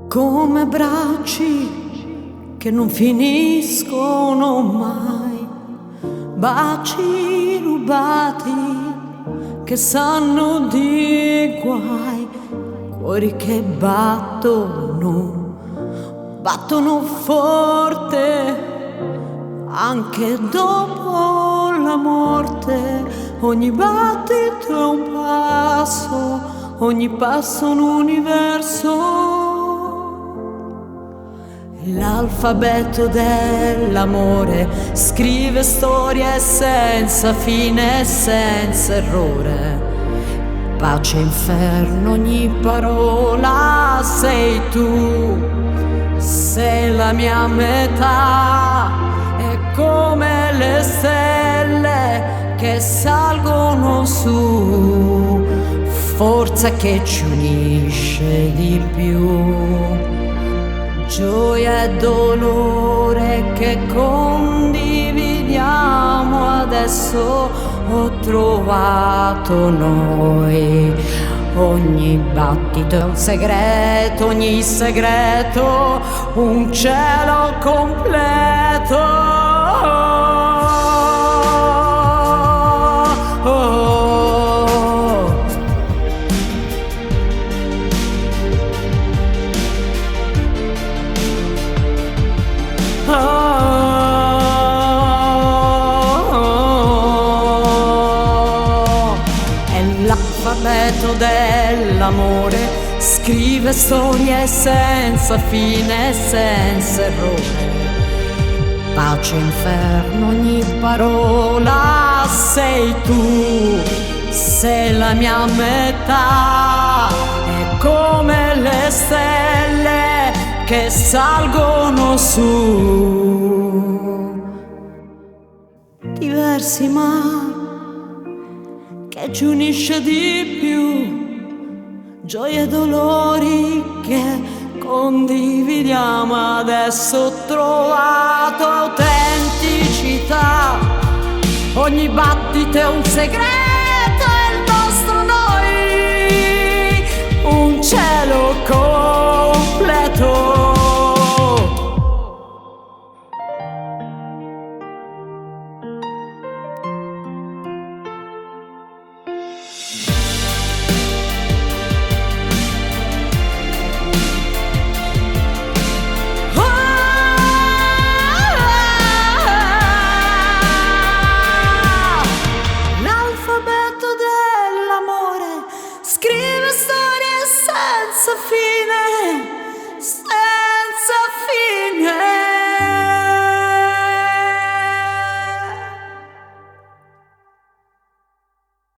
come bracci che non finiscono mai, baci rubati che sanno di guai, cuori che battono forte anche dopo la morte. Ogni battito è un passo, ogni passo un universo. L'alfabeto dell'amore scrive storie senza fine e senza errore. Pace e inferno, ogni parola sei tu, sei la mia metà. È come le stelle che salgono su, forza che ci unisce di più. Gioia e dolore che condividiamo, adesso ho trovato noi. Ogni battito è un segreto, ogni segreto un cielo completo. L'alfabeto dell'amore scrive storie senza fine e senza errore. Pace e inferno, ogni parola sei tu, sei la mia metà. È come le stelle che salgono su, diversi ma che ci unisce di più. Gioie e dolori che condividiamo, adesso ho trovato autenticità. Ogni battito è un segreto, è il nostro noi, un cielo completo. Scrivi